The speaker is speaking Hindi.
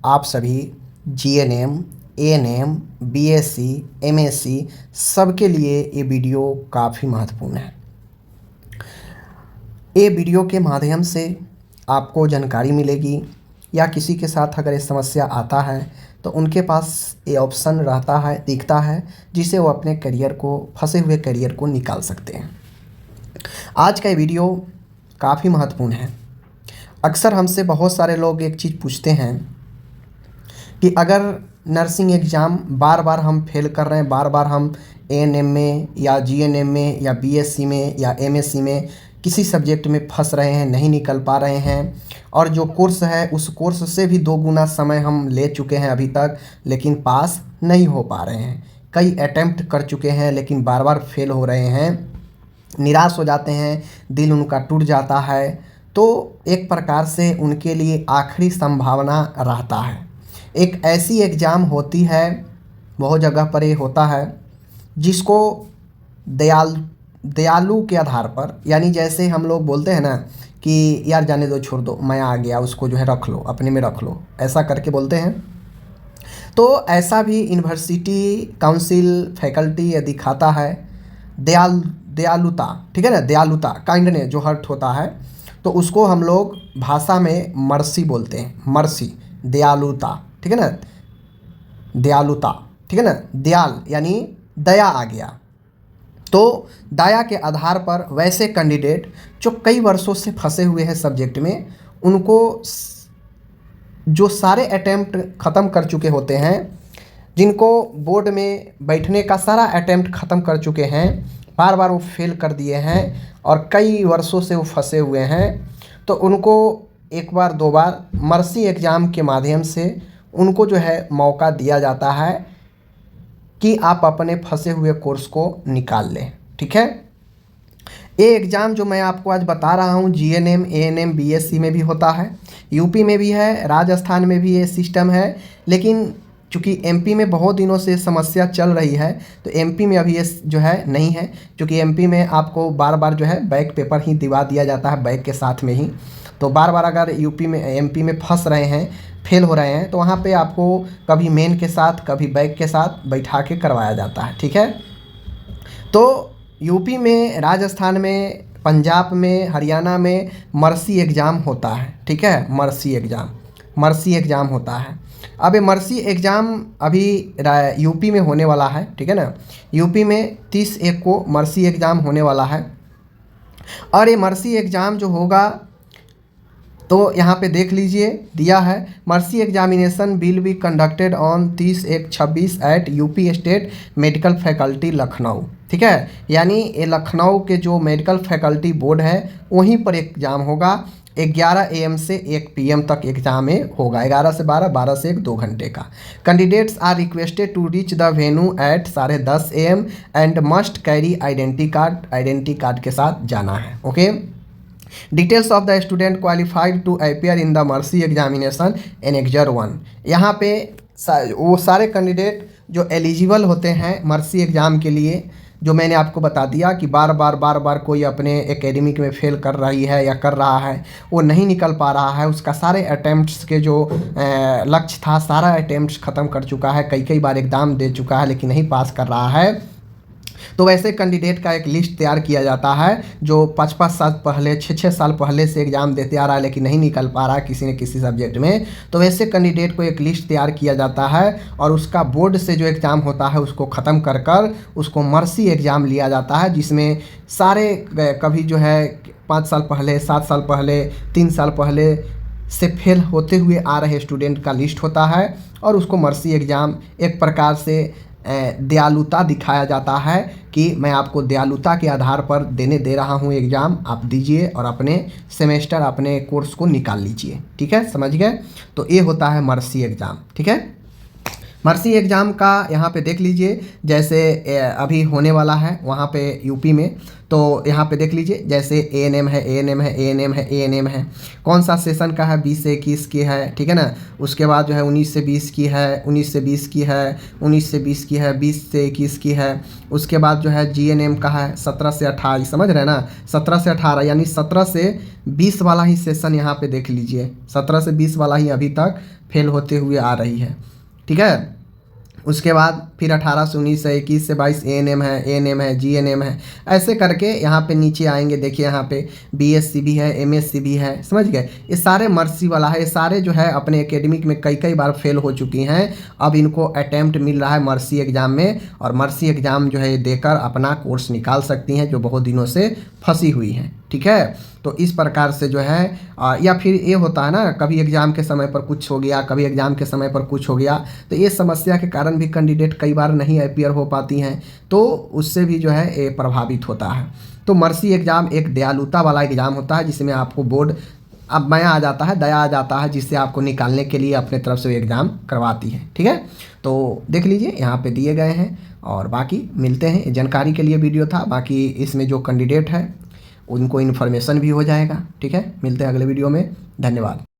आप सभी जीएनएम, एएनएम, बीएससी, एमएससी सबके लिए ये वीडियो काफ़ी महत्वपूर्ण है। ये वीडियो के माध्यम से आपको जानकारी मिलेगी या किसी के साथ अगर ये समस्या आता है तो उनके पास ये ऑप्शन रहता है, दिखता है, जिससे वो अपने करियर को, फंसे हुए करियर को निकाल सकते हैं। आज का ये वीडियो काफ़ी महत्वपूर्ण है। अक्सर हमसे बहुत सारे लोग एक चीज़ पूछते हैं कि अगर नर्सिंग एग्ज़ाम बार बार हम फेल कर रहे हैं, बार बार हम एएनएम में या जीएनएम में या बीएससी में या एमएससी में किसी सब्जेक्ट में फंस रहे हैं, नहीं निकल पा रहे हैं, और जो कोर्स है उस कोर्स से भी 2 गुना समय हम ले चुके हैं अभी तक, लेकिन पास नहीं हो पा रहे हैं। कई अटेम्प्ट कर चुके हैं लेकिन बार बार फेल हो रहे हैं, निराश हो जाते हैं, दिल उनका टूट जाता है। तो एक प्रकार से उनके लिए आखिरी संभावना रहता है। एक ऐसी एग्ज़ाम होती है, बहुत जगह पर ये होता है, जिसको दयालु के आधार पर, यानी जैसे हम लोग बोलते हैं ना कि यार जाने दो, छोड़ दो, मैं आ गया, उसको जो है रख लो, अपने में रख लो, ऐसा करके बोलते हैं। तो ऐसा भी यूनिवर्सिटी काउंसिल फैकल्टी ये दिखाता है दयालुता, ठीक है ना, दयालुता, काइंडनेस जो हर्ट होता है, तो उसको हम लोग भाषा में मर्सी बोलते हैं, मर्सी, दयालुता, ठीक है ना, दयालुता, ठीक है ना, दयाल यानी दया आ गया। तो दया के आधार पर वैसे कैंडिडेट जो कई वर्षों से फंसे हुए हैं सब्जेक्ट में, उनको जो सारे अटेम्प्ट ख़त्म कर चुके होते हैं, जिनको बोर्ड में बैठने का सारा अटेम्प्ट ख़त्म कर चुके हैं, बार बार वो फेल कर दिए हैं और कई वर्षों से वो फंसे हुए हैं, तो उनको एक बार 2 बार मर्सी एग्ज़ाम के माध्यम से उनको जो है मौका दिया जाता है कि आप अपने फंसे हुए कोर्स को निकाल लें। ठीक है, ये एग्ज़ाम जो मैं आपको आज बता रहा हूँ जीएनएम, एएनएम, बीएससी में भी होता है, यूपी में भी है, राजस्थान में भी ये सिस्टम है, लेकिन चूँकि एमपी में बहुत दिनों से समस्या चल रही है तो एमपी में अभी ये जो है नहीं है, क्योंकि एमपी में आपको बार बार जो है बैक पेपर ही दिवा दिया जाता है बैक के साथ में ही। तो बार बार अगर यूपी में, एमपी में फंस रहे हैं, फेल हो रहे हैं, तो वहाँ पे आपको कभी मेन के साथ कभी बैक के साथ बैठा के करवाया जाता है। ठीक है, तो यूपी में, राजस्थान में, पंजाब में, हरियाणा में मर्सी एग्ज़ाम होता है। ठीक है, मर्सी एग्ज़ाम होता है। अब ये मर्सी एग्ज़ाम अभी यूपी में होने वाला है। ठीक है ना, यूपी में 30/1 को मर्सी एग्ज़ाम होने वाला है। और ये मर्सी एग्ज़ाम जो होगा, तो यहाँ पे देख लीजिए दिया है, mercy examination will be conducted on 30/1/26 at UP state medical faculty Lucknow. ठीक है, यानी ये लखनऊ के जो मेडिकल फैकल्टी बोर्ड है वहीं पर एग्ज़ाम होगा। 11 AM से 1 PM तक एग्ज़ाम होगा, 11 से 12, 12 से 1, 2 घंटे का। Candidates are requested to reach the venue at 10:30 AM and must carry identity card के साथ जाना है। Okay, details of the student qualified to appear in the mercy examination annexure 1। यहाँ पे वो सारे कैंडिडेट जो एलिजिबल होते हैं मर्सी एग्ज़ाम के लिए, जो मैंने आपको बता दिया कि बार बार कोई अपने एकेडमिक में फेल कर रही है या कर रहा है, वो नहीं निकल पा रहा है, उसका सारे अटैम्प्ट्स के जो लक्ष्य था, सारा अटैम्प्ट्स ख़त्म कर चुका है, कई बार एग्ज़ाम दे चुका है लेकिन नहीं पास कर रहा है, तो वैसे कैंडिडेट का एक लिस्ट तैयार किया जाता है जो 5-5 साल पहले, 6-6 साल पहले से एग्ज़ाम देते आ रहा है लेकिन नहीं निकल पा रहा है किसी न किसी सब्जेक्ट में। तो वैसे कैंडिडेट को एक लिस्ट तैयार किया जाता है और उसका बोर्ड से जो एग्ज़ाम होता है उसको ख़त्म कर उसको मर्सी एग्ज़ाम लिया जाता है, जिसमें सारे कभी जो है 5 साल पहले, 7 साल पहले, 3 साल पहले से फेल होते हुए आ रहे स्टूडेंट का लिस्ट होता है, और उसको मर्सी एग्ज़ाम एक प्रकार से दयालुता दिखाया जाता है कि मैं आपको दयालुता के आधार पर दे रहा हूँ एग्ज़ाम, आप दीजिए और अपने सेमेस्टर, अपने कोर्स को निकाल लीजिए। ठीक है, समझ गए? तो ये होता है मर्सी एग्ज़ाम। ठीक है, मर्सी एग्ज़ाम का यहाँ पे देख लीजिए, जैसे अभी होने वाला है वहाँ पे यूपी में, तो यहाँ पे देख लीजिए जैसे एएनएम है, एएनएम है, एएनएम है, एएनएम है, कौन सा सेशन का है, 20 से 21 की है, ठीक है ना। उसके बाद जो है 19 से 20 की है, 19 से 20 की है, 19 से 20 की है, 20 से 21 की है। उसके बाद जो है जीएनएम का है 17 से 28, समझ रहे हैं ना, 17 से 18 यानी 17 से 20 वाला ही सेशन यहाँ पे देख लीजिए, 17 से 20 वाला ही अभी तक फेल होते हुए आ रही है, ठीक है। उसके बाद फिर 18 से 19 से 21 से 22 एएनएम है, एएनएम है, जीएनएम है, ऐसे करके यहाँ पे नीचे आएंगे। देखिए यहाँ पे बीएससी भी है, एमएससी भी है, समझ गए। ये सारे मर्सी वाला है, ये सारे जो है अपने एकेडमिक में कई कई बार फेल हो चुकी हैं। अब इनको अटैम्प्ट मिल रहा है मर्सी एग्ज़ाम में, और मर्सी एग्ज़ाम जो है देकर अपना कोर्स निकाल सकती हैं जो बहुत दिनों से फंसी हुई हैं, ठीक है। तो इस प्रकार से जो है या फिर ये होता है ना, कभी एग्ज़ाम के समय पर कुछ हो गया, कभी एग्ज़ाम के समय पर कुछ हो गया, तो ये समस्या के कारण भी कैंडिडेट कई बार नहीं अपीयर हो पाती हैं, तो उससे भी जो है ये प्रभावित होता है। तो मर्सी एग्ज़ाम एक दयालुता वाला एग्ज़ाम होता है जिसमें आपको बोर्ड अब माया आ जाता है, दया आ जाता है, जिससे आपको निकालने के लिए अपने तरफ से एग्ज़ाम करवाती है, ठीक है। तो देख लीजिए यहाँ पे दिए गए हैं, और बाकी मिलते हैं। जानकारी के लिए वीडियो था, बाकी इसमें जो कैंडिडेट है उनको इन्फॉर्मेशन भी हो जाएगा, ठीक है। मिलते हैं अगले वीडियो में, धन्यवाद।